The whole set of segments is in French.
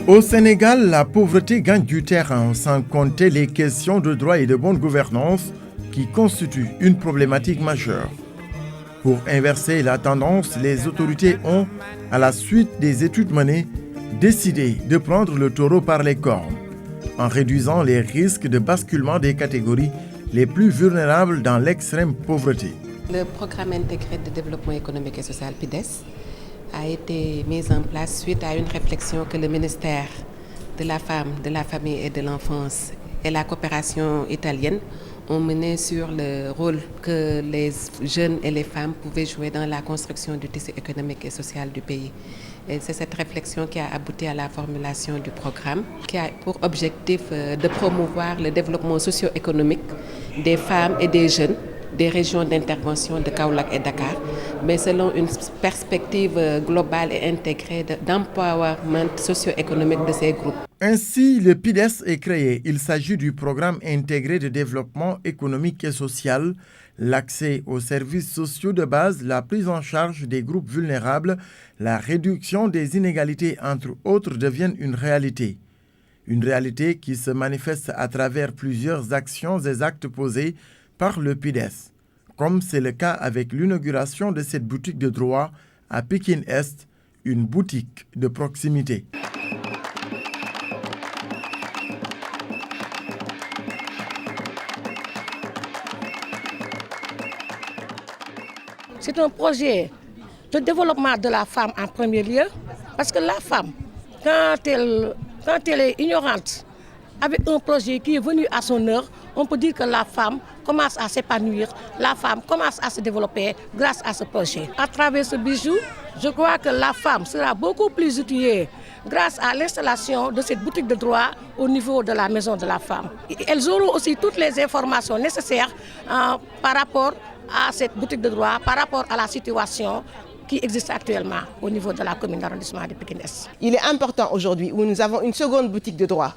Au Sénégal, la pauvreté gagne du terrain, sans compter les questions de droit et de bonne gouvernance qui constituent une problématique majeure. Pour inverser la tendance, les autorités ont, à la suite des études menées, décidé de prendre le taureau par les cornes, en réduisant les risques de basculement des catégories les plus vulnérables dans l'extrême pauvreté. Le programme intégré de développement économique et social PIDES a été mis en place suite à une réflexion que le ministère de la Femme, de la Famille et de l'Enfance et la coopération italienne ont mené sur le rôle que les jeunes et les femmes pouvaient jouer dans la construction du tissu économique et social du pays. Et c'est cette réflexion qui a abouti à la formulation du programme, qui a pour objectif de promouvoir le développement socio-économique des femmes et des jeunes des régions d'intervention de Kaolack et Dakar, mais selon une perspective globale et intégrée d'empowerment socio-économique de ces groupes. Ainsi, le PIDES est créé. Il s'agit du programme intégré de développement économique et social, l'accès aux services sociaux de base, la prise en charge des groupes vulnérables, la réduction des inégalités, entre autres, deviennent une réalité. Une réalité qui se manifeste à travers plusieurs actions et actes posés par le PIDES, comme c'est le cas avec l'inauguration de cette boutique de droit à Pékin-Est, une boutique de proximité. C'est un projet de développement de la femme en premier lieu, parce que la femme, quand elle est ignorante, avec un projet qui est venu à son heure, on peut dire que la femme commence à s'épanouir, la femme commence à se développer grâce à ce projet. À travers ce bijou, je crois que la femme sera beaucoup plus outillée grâce à l'installation de cette boutique de droit au niveau de la maison de la femme. Elles auront aussi toutes les informations nécessaires par rapport à cette boutique de droit, par rapport à la situation qui existe actuellement au niveau de la commune d'arrondissement de Pékin-Est. Il est important aujourd'hui où nous avons une seconde boutique de droit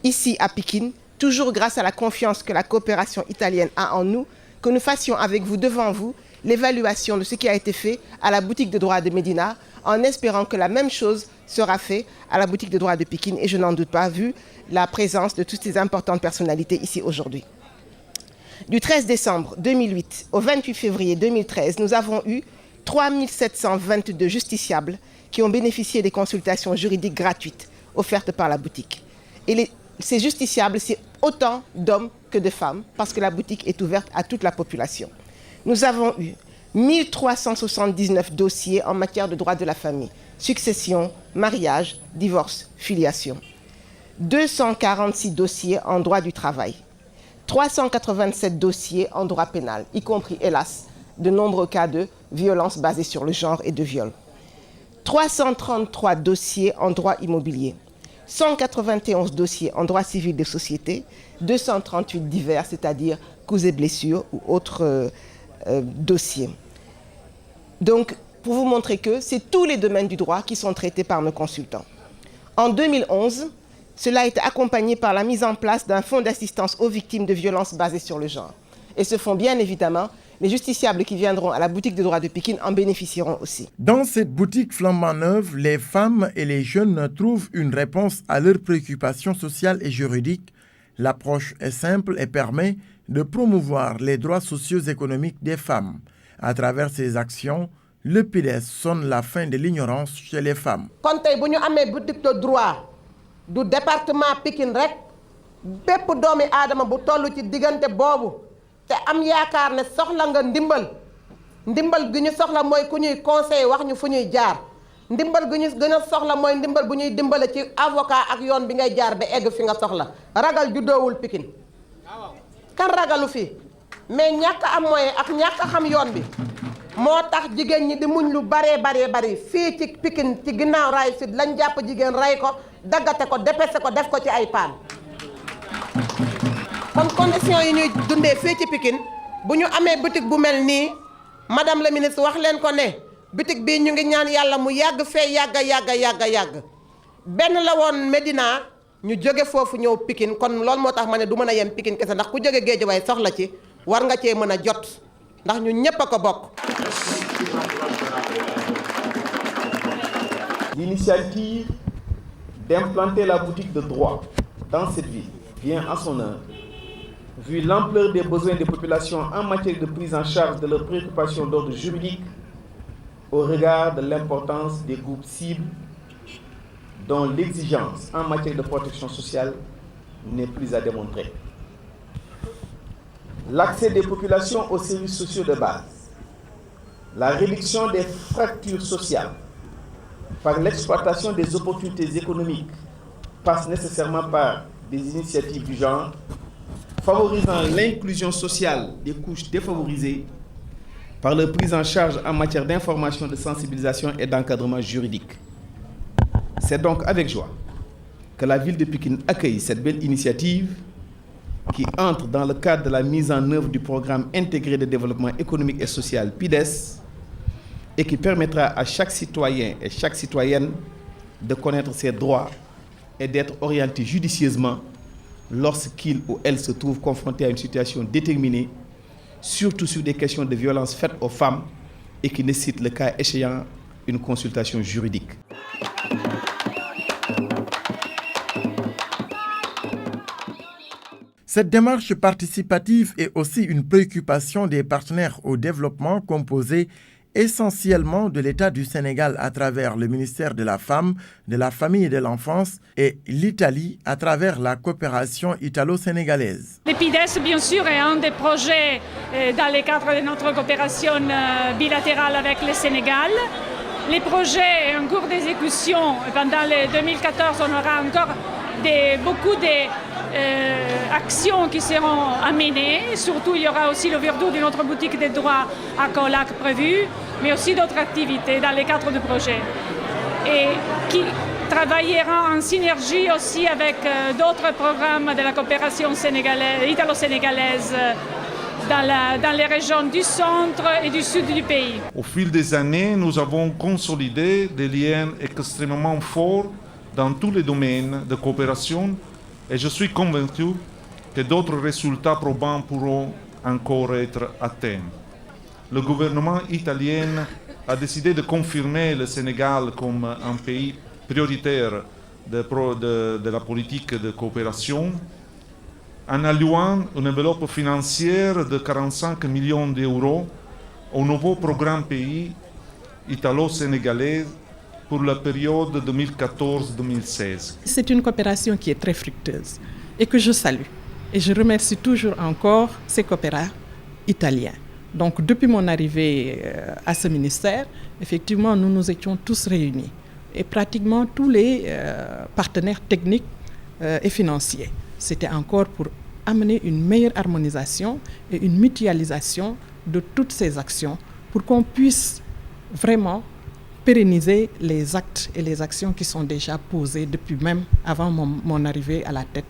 ici à Pékin, toujours grâce à la confiance que la coopération italienne a en nous, que nous fassions avec vous, devant vous, l'évaluation de ce qui a été fait à la boutique de droit de Médina, en espérant que la même chose sera faite à la boutique de droit de Pékin, et je n'en doute pas, vu la présence de toutes ces importantes personnalités ici aujourd'hui. Du 13 décembre 2008 au 28 février 2013, nous avons eu 3722 justiciables qui ont bénéficié des consultations juridiques gratuites offertes par la boutique. Et ces justiciables, c'est autant d'hommes que de femmes, parce que la boutique est ouverte à toute la population. Nous avons eu 1379 dossiers en matière de droit de la famille, succession, mariage, divorce, filiation. 246 dossiers en droit du travail. 387 dossiers en droit pénal, y compris, hélas, de nombreux cas de violence basée sur le genre et de viol. 333 dossiers en droit immobilier. 191 dossiers en droit civil des sociétés, 238 divers, c'est-à-dire coups et blessures ou autres dossiers. Donc, pour vous montrer que c'est tous les domaines du droit qui sont traités par nos consultants. En 2011, cela a été accompagné par la mise en place d'un fonds d'assistance aux victimes de violences basées sur le genre. Et ce fonds, bien évidemment, les justiciables qui viendront à la boutique de droit de Pékin en bénéficieront aussi. Dans cette boutique flambant neuve, les femmes et les jeunes trouvent une réponse à leurs préoccupations sociales et juridiques. L'approche est simple et permet de promouvoir les droits socio-économiques des femmes. À travers ces actions, le PIDES sonne la fin de l'ignorance chez les femmes. Quand nous avons une boutique de droit du département Pékin, bépp doomi aadama bu tollu ci diggante boobu te am yaakaar ne soxla nga ndimbal gi ñu soxla mooy ku ñuy conseiller wax ñu fu ñuy jaar ndimbal gi ñu gën a soxla mooy ndimbal bu ñuy dimbale ci avocat ak yoon bi ngay jaar ba egg fi nga soxla ragal juddoowul Pikine kan ragalu fi mais ñàkk am moyen ak ñàkk xam yoon bi moo tax jigéen ñi di muñ lu bari fii ci Pikine ci ginnaaw raay sud lañ jàpp jigéen rey ko daggate ko dépecé ko def ko ci ay paan kon condition yi ñuy dundee fii ci Pikine bu ñu amee boutique bu mel nii madame la ministre wax leen ko ne boutique bii ñu ngi ñaan yàlla mu yàgg fee yàgg benn la woon Médina ñu jóge foofu ñëw Pikine kon loolu moo tax ma ne du mën a yem Pikine kese ndax ku jóge Guédiawaye soxla ci war nga cee mën a jot ndax ñu ñépp a ko bokk. L'initiative d'implanter la boutique de droit dans cette ville vient à son heure, vu l'ampleur des besoins des populations en matière de prise en charge de leurs préoccupations d'ordre juridique au regard de l'importance des groupes cibles dont l'exigence en matière de protection sociale n'est plus à démontrer. L'accès des populations aux services sociaux de base, la réduction des fractures sociales par l'exploitation des opportunités économiques passe nécessairement par des initiatives du genre, favorisant l'inclusion sociale des couches défavorisées par leur prise en charge en matière d'information, de sensibilisation et d'encadrement juridique. C'est donc avec joie que la ville de Pikine accueille cette belle initiative qui entre dans le cadre de la mise en œuvre du programme intégré de développement économique et social PIDES et qui permettra à chaque citoyen et chaque citoyenne de connaître ses droits et d'être orienté judicieusement lorsqu'il ou elle se trouve confronté à une situation déterminée, surtout sur des questions de violence faites aux femmes et qui nécessitent le cas échéant une consultation juridique. Cette démarche participative est aussi une préoccupation des partenaires au développement composés essentiellement de l'État du Sénégal à travers le ministère de la Femme, de la Famille et de l'Enfance et l'Italie à travers la coopération italo-sénégalaise. Le PIDES, bien sûr, est un des projets dans le cadre de notre coopération bilatérale avec le Sénégal. Les projets en cours d'exécution, pendant le 2014, on aura encore beaucoup d'actions qui seront amenées. Surtout, il y aura aussi l'ouverture de notre boutique de droit à Kaolack prévue, mais aussi d'autres activités dans le cadre du projet. Et qui travaillera en synergie aussi avec d'autres programmes de la coopération italo-sénégalaise dans les régions du centre et du sud du pays. Au fil des années, nous avons consolidé des liens extrêmement forts dans tous les domaines de coopération et je suis convaincu que d'autres résultats probants pourront encore être atteints. Le gouvernement italien a décidé de confirmer le Sénégal comme un pays prioritaire de la politique de coopération en allouant une enveloppe financière de 45 millions d'euros au nouveau programme pays italo-sénégalais pour la période 2014-2016. C'est une coopération qui est très fructueuse et que je salue. Et je remercie toujours encore ces coopérants italiens. Donc depuis mon arrivée à ce ministère, effectivement, nous nous étions tous réunis. Et pratiquement tous les partenaires techniques et financiers. C'était encore pour amener une meilleure harmonisation et une mutualisation de toutes ces actions pour qu'on puisse vraiment pérenniser les actes et les actions qui sont déjà posées depuis même avant mon arrivée à la tête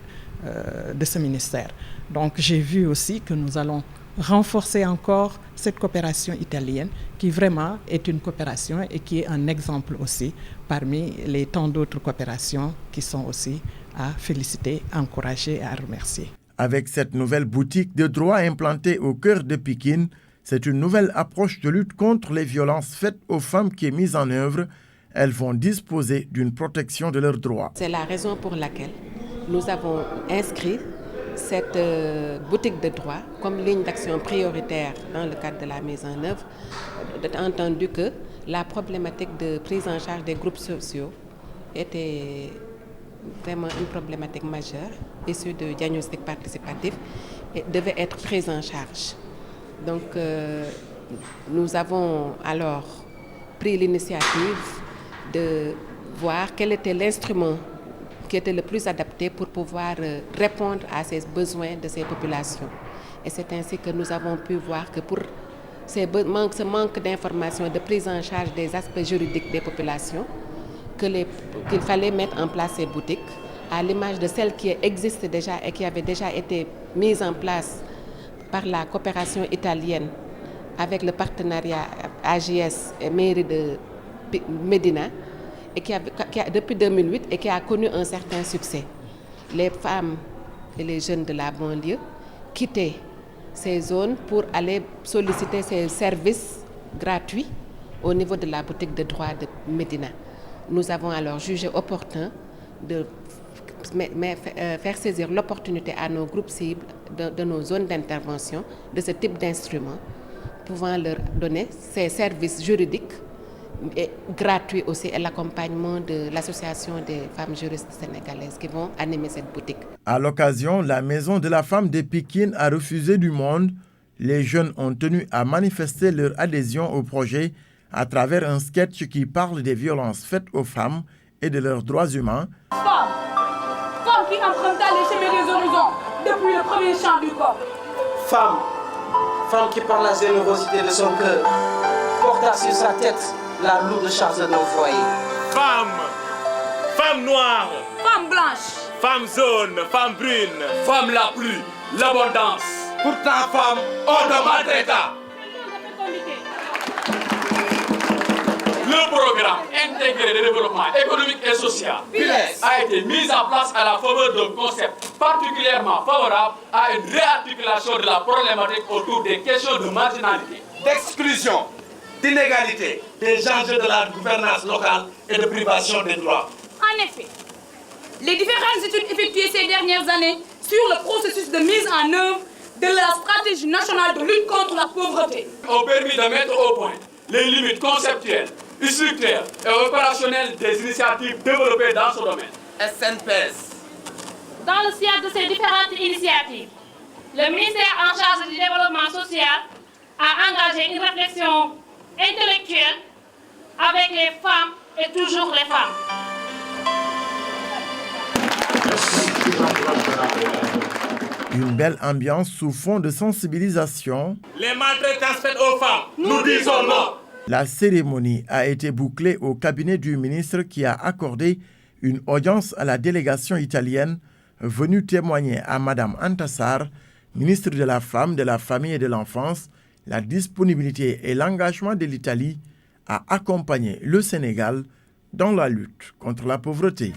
de ce ministère. Donc j'ai vu aussi que nous allons renforcer encore cette coopération italienne qui vraiment est une coopération et qui est un exemple aussi parmi les tant d'autres coopérations qui sont aussi à féliciter, à encourager et à remercier. Avec cette nouvelle boutique de droit implantée au cœur de Pikine, c'est une nouvelle approche de lutte contre les violences faites aux femmes qui est mise en œuvre. Elles vont disposer d'une protection de leurs droits. C'est la raison pour laquelle nous avons inscrit cette boutique de droit comme ligne d'action prioritaire dans le cadre de la mise en œuvre, entendu que la problématique de prise en charge des groupes sociaux était vraiment une problématique majeure, issue de diagnostic participatif, et devait être prise en charge. Donc, nous avons alors pris l'initiative de voir quel était l'instrument qui était le plus adapté pour pouvoir répondre à ces besoins de ces populations. Et c'est ainsi que nous avons pu voir que pour ce manque d'informations, de prise en charge des aspects juridiques des populations, qu'il fallait mettre en place ces boutiques, à l'image de celles qui existent déjà et qui avaient déjà été mises en place par la coopération italienne avec le partenariat AGS et mairie de Médina, et qui depuis 2008 et qui a connu un certain succès. Les femmes et les jeunes de la banlieue quittaient ces zones pour aller solliciter ces services gratuits au niveau de la boutique de droit de Médina. Nous avons alors jugé opportun de faire saisir l'opportunité à nos groupes cibles de nos zones d'intervention de ce type d'instruments, pouvant leur donner ces services juridiques et gratuits aussi et l'accompagnement de l'Association des femmes juristes sénégalaises qui vont animer cette boutique. À l'occasion, la Maison de la Femme de Pékin a refusé du monde. Les jeunes ont tenu à manifester leur adhésion au projet à travers un sketch qui parle des violences faites aux femmes et de leurs droits humains. Femme qui emprunta les chemins des horizons depuis le premier chant du corps. Femme qui par la générosité de son cœur porta sur sa tête la lourde charge de nos foyers. Femme noire, Femme blanche, femme jaune, femme brune, femme la pluie, l'abondance. Pourtant femme, on ne maltraita. Le programme intégré de développement économique et social a été mis en place à la faveur d'un concept particulièrement favorable à une réarticulation de la problématique autour des questions de marginalité, d'exclusion, d'inégalité, des enjeux de la gouvernance locale et de privation des droits. En effet, les différentes études effectuées ces dernières années sur le processus de mise en œuvre de la stratégie nationale de lutte contre la pauvreté ont permis de mettre au point les limites conceptuelles, structurelles et opérationnelles des initiatives développées dans ce domaine. SNPS. Dans le cadre de ces différentes initiatives, le ministère en charge du développement social a engagé une réflexion intellectuelle avec les femmes et toujours les femmes. Une belle ambiance sous fond de sensibilisation. Les maltraitances faites aux femmes, nous disons non. La cérémonie a été bouclée au cabinet du ministre qui a accordé une audience à la délégation italienne venue témoigner à Madame Antassar, ministre de la Femme, de la Famille et de l'Enfance, la disponibilité et l'engagement de l'Italie à accompagner le Sénégal dans la lutte contre la pauvreté.